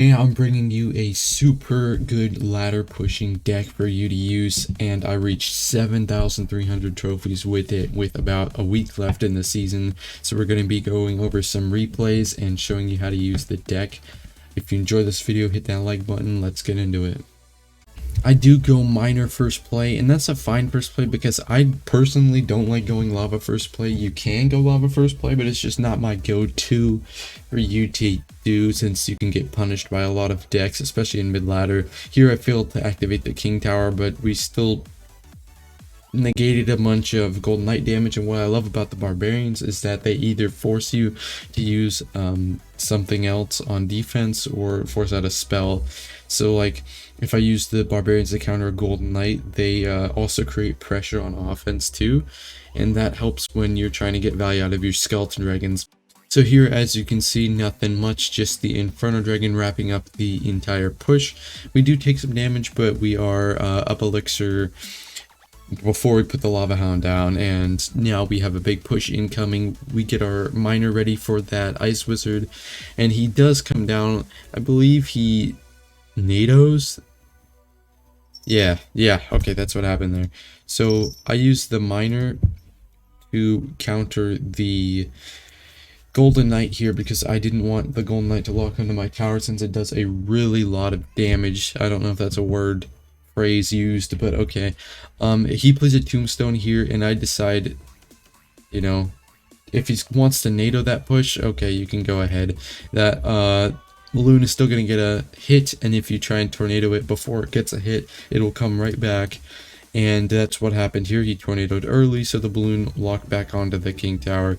And I'm bringing you a super good ladder pushing deck for you to use, and I reached 7,300 trophies with it with about a week left in the season. So we're going to be going over some replays and showing you how to use the deck. If you enjoy this video, hit that like button. Let's get into it. I do go miner first play, and that's a fine first play because I personally don't like going lava first play. You can go lava first play, but it's just not my go-to for you to do since you can get punished by a lot of decks, especially in mid-ladder. Here I failed to activate the king tower, but we still negated a bunch of golden knight damage. And what I love about the barbarians is that they either force you to use something else on defense or force out a spell. So like if I use the barbarians to counter a golden knight, they also create pressure on offense too, and that helps when you're trying to get value out of your skeleton dragons. So here, as you can see, nothing much, just the Inferno Dragon wrapping up the entire push. We do take some damage, but we are up elixir before we put the lava hound down, and now we have a big push incoming. We get our miner ready for that ice wizard, and he does come down. I believe he nados. Yeah, okay, that's what happened there. So I used the miner to counter the golden knight here because I didn't want the golden knight to lock onto my tower since it does a really lot of damage. I don't know if that's a phrase used, but okay. He plays a tombstone here, and I decide, you know, if he wants to NATO that push, okay, you can go ahead. That loon is still gonna get a hit, and if you try and tornado it before it gets a hit, it'll come right back. And that's what happened here. He tornadoed early, so the balloon locked back onto the king tower.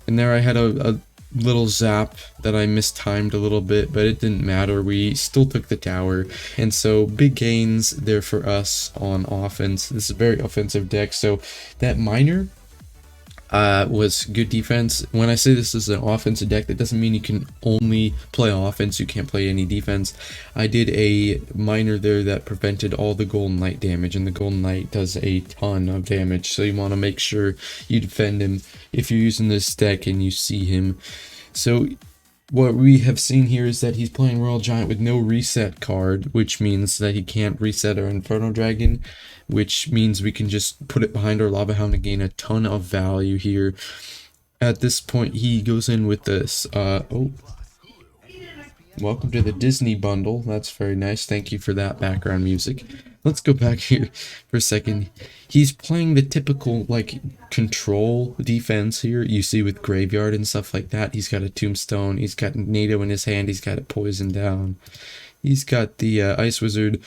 And there I had a little zap that I mistimed a little bit, but it didn't matter. We still took the tower, and so big gains there for us on offense. This is a very offensive deck, so that miner was good defense. When I say this is an offensive deck, that doesn't mean you can only play offense, you can't play any defense. I did a miner there that prevented all the golden knight damage, and the golden knight does a ton of damage, so you want to make sure you defend him if you're using this deck and you see him. So what we have seen here is that he's playing Royal Giant with no reset card, which means that he can't reset our Inferno Dragon, which means we can just put it behind our Lava Hound and gain a ton of value here. At this point, he goes in with this, oh, welcome to the Disney bundle. That's very nice. Thank you for that background music. Let's go back here for a second. He's playing the typical, like, control defense here, you see with Graveyard and stuff like that. He's got a tombstone, he's got NATO in his hand, he's got it poisoned down. He's got the ice wizard,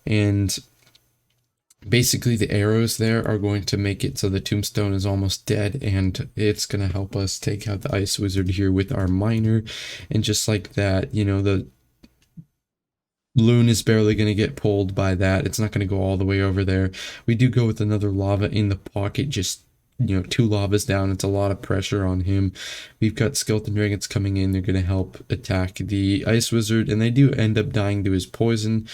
and basically the arrows there are going to make it so the tombstone is almost dead, and it's going to help us take out the ice wizard here with our miner. And just like that, you know, the loon is barely going to get pulled by that. It's not going to go all the way over there. We do go with another lava in the pocket, just, you know, 2 lavas down. It's a lot of pressure on him. We've got skeleton dragons coming in. They're going to help attack the ice wizard, and they do end up dying to his poison,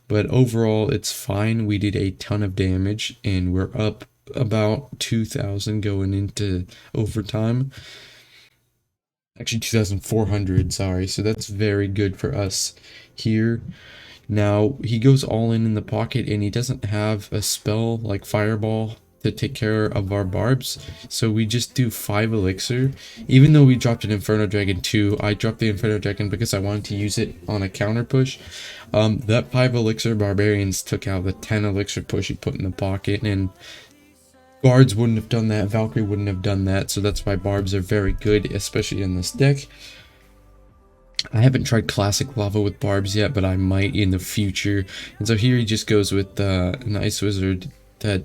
but overall it's fine. We did a ton of damage, and we're up about 2,000 going into overtime. Actually 2,400, sorry. So that's very good for us here. Now he goes all in the pocket, and he doesn't have a spell like fireball to take care of our barbs, so we just do 5 elixir. Even though we dropped an Inferno Dragon too, I dropped the Inferno Dragon because I wanted to use it on a counter push. That 5 elixir barbarians took out the 10 elixir push he put in the pocket, and Bards wouldn't have done that, Valkyrie wouldn't have done that, so that's why Barbs are very good, especially in this deck. I haven't tried classic lava with Barbs yet, but I might in the future. And so here he just goes with an ice wizard that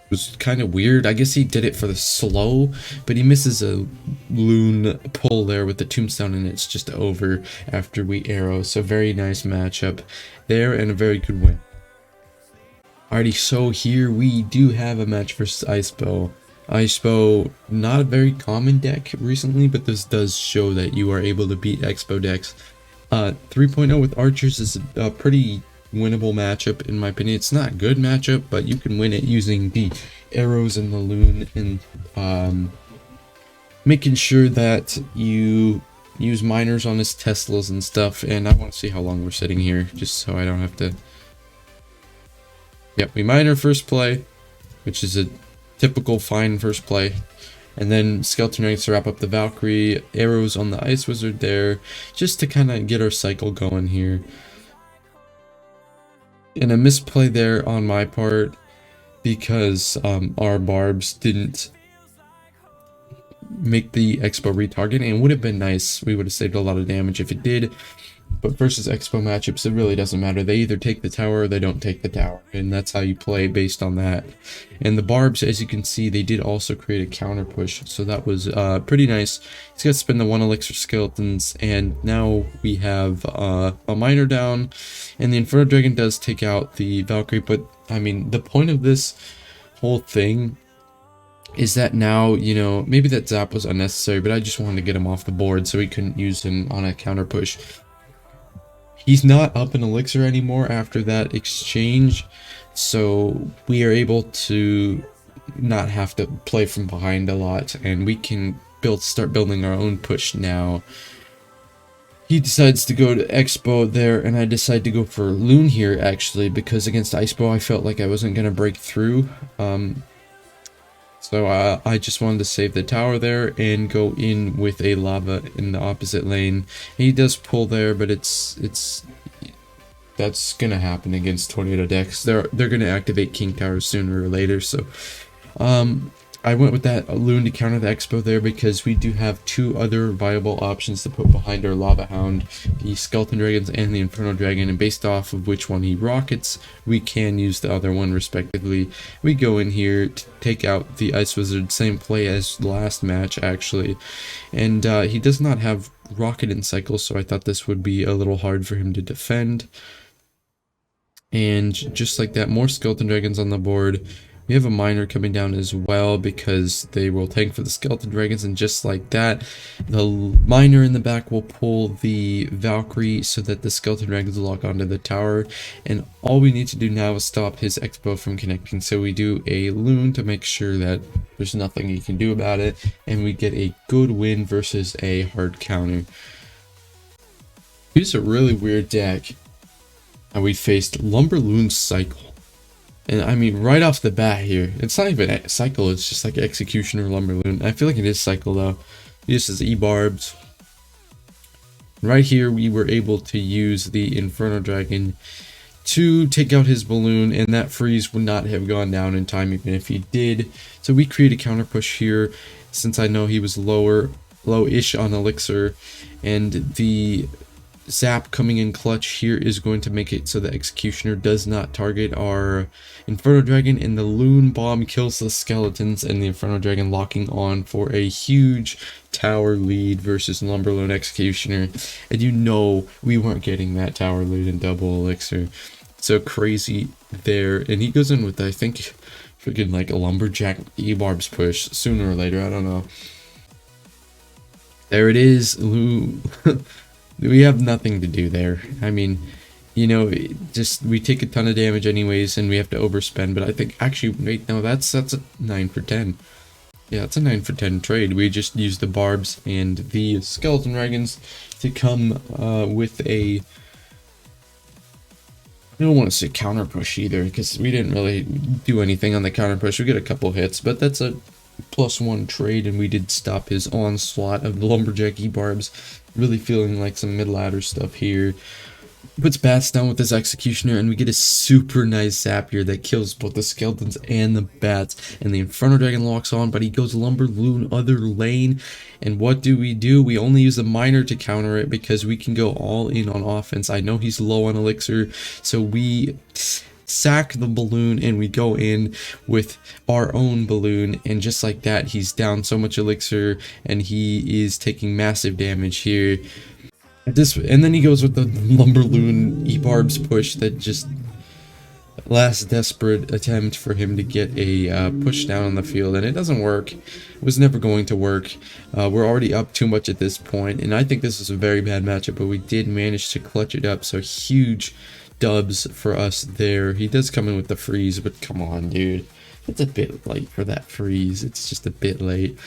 was kind of weird. I guess he did it for the slow, but he misses a loon pull there with the tombstone, and it's just over after we arrow. So very nice matchup there, and a very good win. Alrighty, so here we do have a match versus Icebow. Icebow, not a very common deck recently, but this does show that you are able to beat Expo decks. 3.0 with archers is a pretty winnable matchup in my opinion. It's not a good matchup, but you can win it using the arrows and the loon, and making sure that you use miners on his Teslas and stuff, and I want to see how long we're sitting here, just so I don't have to... Yep, we mine our first play, which is a typical fine first play. And then Skeleton Dragons to wrap up the Valkyrie, arrows on the Ice Wizard there, just to kind of get our cycle going here. And a misplay there on my part, because our barbs didn't make the Expo retarget, and it would have been nice. We would have saved a lot of damage if it did. But versus Expo matchups, it really doesn't matter. They either take the tower or they don't take the tower, and that's how you play based on that. And the barbs, as you can see, they did also create a counter push, so that was pretty nice. He's got to spend the 1 elixir skeletons, and now we have a miner down, and the Inferno Dragon does take out the Valkyrie. But I mean, the point of this whole thing is that now, you know, maybe that zap was unnecessary, but I just wanted to get him off the board so we couldn't use him on a counter push. He's not up in elixir anymore after that exchange, so we are able to not have to play from behind a lot, and we can start building our own push now. He decides to go to Expo there, and I decide to go for Loon here, actually, because against Icebo I felt like I wasn't going to break through. So I just wanted to save the tower there and go in with a lava in the opposite lane. He does pull there, but that's gonna happen against tornado decks. They're gonna activate King Tower sooner or later. So I went with that Loon to counter the Expo there, because we do have 2 other viable options to put behind our Lava Hound, the Skeleton Dragons and the Inferno Dragon, and based off of which one he rockets, we can use the other one respectively. We go in here to take out the Ice Wizard, same play as last match actually, and he does not have rocket in cycle, so I thought this would be a little hard for him to defend. And just like that, more Skeleton Dragons on the board. We have a miner coming down as well, because they will tank for the Skeleton Dragons, and just like that, the miner in the back will pull the Valkyrie so that the Skeleton Dragons lock onto the tower, and all we need to do now is stop his Expo from connecting. So we do a Loon to make sure that there's nothing he can do about it, and we get a good win versus a hard counter. Here's a really weird deck, and we faced Lumberloon Cycle. And I mean, right off the bat here, it's not even a cycle, it's just like Executioner Lumberloon. I feel like it is cycle though. This is E-Barbs. Right here, we were able to use the Inferno Dragon to take out his balloon, and that freeze would not have gone down in time even if he did. So we create a counter push here, since I know he was low-ish on elixir, and the zap coming in clutch here is going to make it so the Executioner does not target our Inferno Dragon, and the Loon Bomb kills the skeletons, and the Inferno Dragon locking on for a huge tower lead versus Lumberloon Executioner. And you know we weren't getting that tower lead in double elixir. So crazy there, and he goes in with, I think, freaking like a lumberjack E-Barbs push sooner or later, I don't know. There it is. We have nothing to do there. I mean, you know, we take a ton of damage anyways, and we have to overspend. But I think, actually, wait, no, that's a 9 for 10. Yeah, it's a 9 for 10 trade. We just used the barbs and the Skeleton Dragons to come with a... I don't want to say counter push either, because we didn't really do anything on the counter push. We get a couple hits, but that's a +1 trade, and we did stop his onslaught of the Lumberjack E-Barbs. Really feeling like some mid-ladder stuff here. Puts bats down with his Executioner, and we get a super nice zap here that kills both the skeletons and the bats, and the Inferno Dragon locks on, but he goes Lumberloon other lane. And what do? We only use the miner to counter it, because we can go all in on offense. I know he's low on elixir, so we sack the balloon and we go in with our own balloon, and just like that, he's down so much elixir and he is taking massive damage here. And then he goes with the Lumberloon E-Barbs push, that just last desperate attempt for him to get a push down on the field, and it doesn't work. It was never going to work. We're already up too much at this point, and I think this is a very bad matchup, but we did manage to clutch it up, so huge dubs for us there. He does come in with the freeze, but come on, dude. It's a bit late for that freeze. It's just a bit late.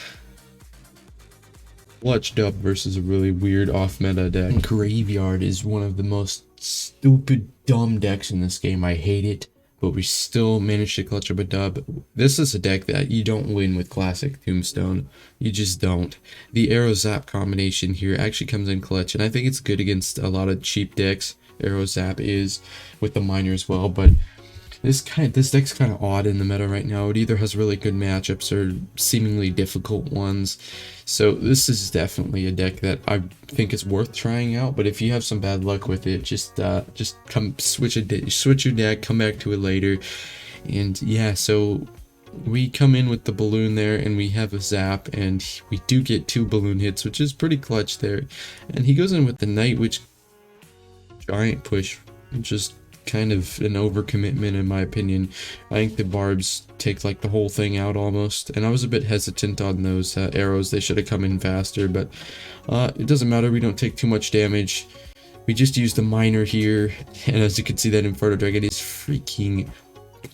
Clutch dub versus a really weird off-meta deck. Graveyard is one of the most stupid, dumb decks in this game. I hate it, but we still managed to clutch up a dub. This is a deck that you don't win with classic Tombstone. You just don't. The Arrow Zap combination here actually comes in clutch, and I think it's good against a lot of cheap decks. Arrow Zap is with the miner as well, but this deck's kind of odd in the meta right now. It either has really good matchups or seemingly difficult ones. So this is definitely a deck that I think is worth trying out. But if you have some bad luck with it, just come switch your deck, come back to it later. And yeah, so we come in with the balloon there, and we have a zap, and we do get 2 balloon hits, which is pretty clutch there. And he goes in with the Night Witch giant push, just kind of an overcommitment in my opinion. I think the barbs take like the whole thing out almost, and I was a bit hesitant on those arrows. They should have come in faster, but it doesn't matter. We don't take too much damage. We just use the miner here, and as you can see, that Inferno Dragon is freaking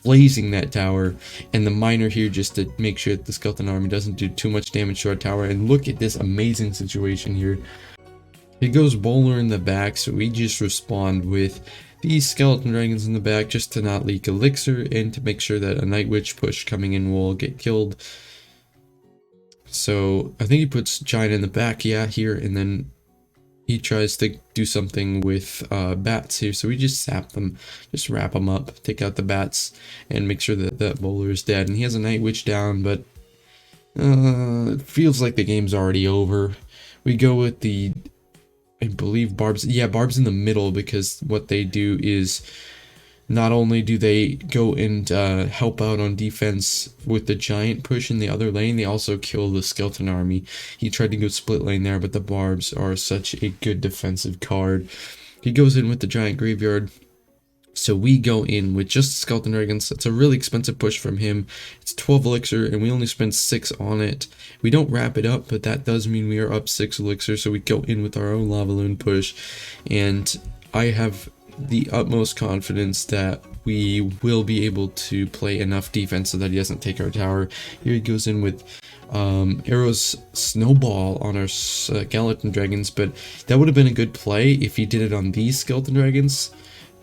blazing that tower, and the miner here just to make sure that the skeleton army doesn't do too much damage to our tower. And look at this amazing situation here. It goes bowler in the back, so we just respond with these skeleton dragons in the back just to not leak elixir and to make sure that a Night Witch push coming in will get killed. So I think he puts giant in the back, yeah, here, and then he tries to do something with bats here. So we just sap them, just wrap them up, take out the bats, and make sure that that bowler is dead. And he has a Night Witch down, but it feels like the game's already over. We go with the, I believe, barbs. Yeah, barbs in the middle, because what they do is not only do they go and help out on defense with the giant push in the other lane, they also kill the skeleton army. He tried to go split lane there, but the barbs are such a good defensive card. He goes in with the giant graveyard. So we go in with just skeleton dragons. It's a really expensive push from him. It's 12 elixir, and we only spend 6 on it. We don't wrap it up, but that does mean we are up 6 elixir, so we go in with our own Lavaloon push. And I have the utmost confidence that we will be able to play enough defense so that he doesn't take our tower. Here he goes in with arrows snowball on our skeleton dragons, but that would have been a good play if he did it on these skeleton dragons.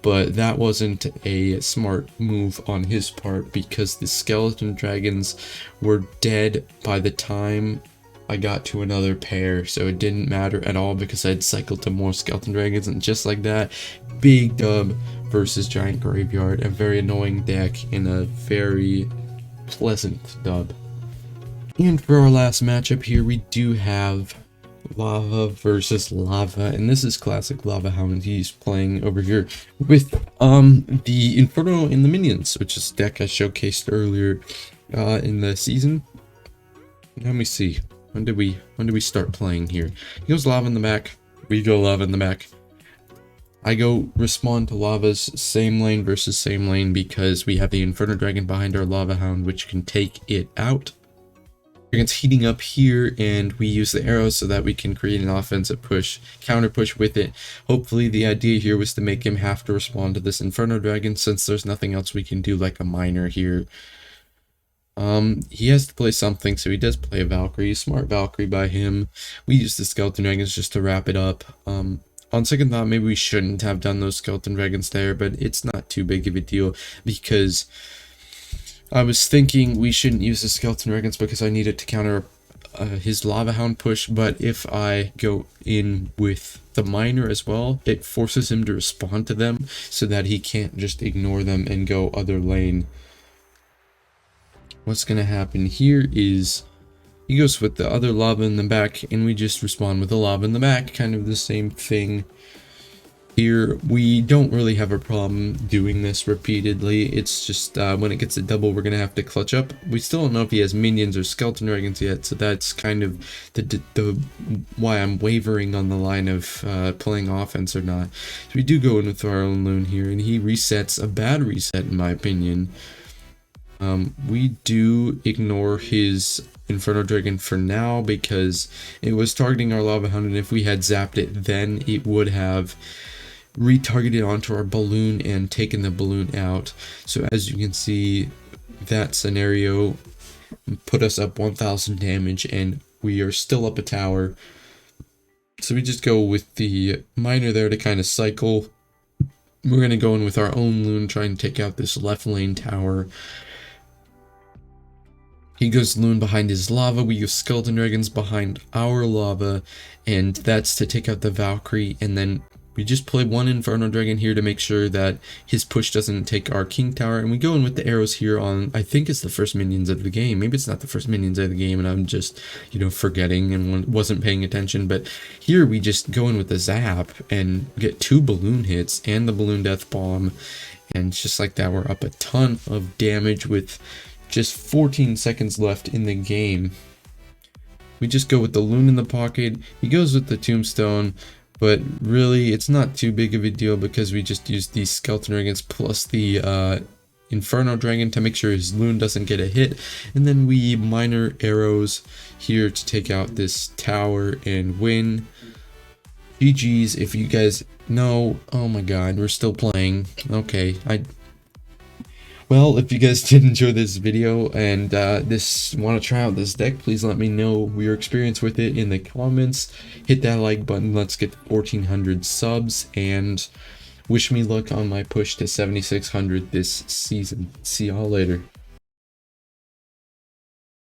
But that wasn't a smart move on his part, because the skeleton dragons were dead by the time I got to another pair. So it didn't matter at all, because I'd cycled to more skeleton dragons, and just like that, big dub versus giant graveyard. A very annoying deck and a very pleasant dub. And for our last matchup here, we do have lava versus lava, and this is classic lava hound. He's playing over here with the Inferno and the minions, which is a deck I showcased earlier in the season. Let me see, when did we start playing here? He goes lava in the back, we go lava in the back. I go respond to lava's same lane versus same lane, because we have the Inferno Dragon behind our lava hound, which can take it out. It's heating up here, and we use the arrows so that we can create an offensive push, counter push with it. Hopefully the idea here was to make him have to respond to this Inferno Dragon, since there's nothing else we can do like a miner here. He has to play something, so he does play a Valkyrie. Smart Valkyrie by him. We use the skeleton dragons just to wrap it up. On second thought, maybe we shouldn't have done those skeleton dragons there, but it's not too big of a deal, because I was thinking we shouldn't use the skeleton dragons because I needed to counter his lava hound push, but if I go in with the miner as well, it forces him to respond to them so that he can't just ignore them and go other lane. What's gonna happen here is he goes with the other lava in the back, and we just respond with the lava in the back, kind of the same thing. Here, we don't really have a problem doing this repeatedly. It's just when it gets a double, we're going to have to clutch up. We still don't know if he has minions or skeleton dragons yet, so that's kind of the why I'm wavering on the line of playing offense or not. So we do go in with our own loon here, and he resets, a bad reset in my opinion. We do ignore his Inferno Dragon for now, because it was targeting our Lava Hound, and if we had zapped it then, it would have retargeted onto our balloon and taken the balloon out. So as you can see, that scenario put us up 1000 damage, and we are still up a tower. So we just go with the miner there to kind of cycle. We're going to go in with our own loon, try and take out this left lane tower. He goes loon behind his lava. We use skeleton dragons behind our lava, and that's to take out the Valkyrie. And then we just play one Inferno Dragon here to make sure that his push doesn't take our King Tower. And we go in with the arrows here on, I think it's the first minions of the game. Maybe it's not the first minions of the game and I'm just, you know, forgetting and wasn't paying attention. But here we just go in with the zap and get 2 balloon hits and the balloon death bomb. And just like that, we're up a ton of damage with just 14 seconds left in the game. We just go with the loon in the pocket. He goes with the tombstone, but really it's not too big of a deal because we just use these skeleton dragons plus the Inferno Dragon to make sure his loon doesn't get a hit. And then we miner arrows here to take out this tower and win. GG's. If you guys know, oh my god, we're still playing. Okay, well, if you guys did enjoy this video and want to try out this deck, please let me know your experience with it in the comments. Hit that like button. Let's get 1,400 subs and wish me luck on my push to 7,600 this season. See y'all later.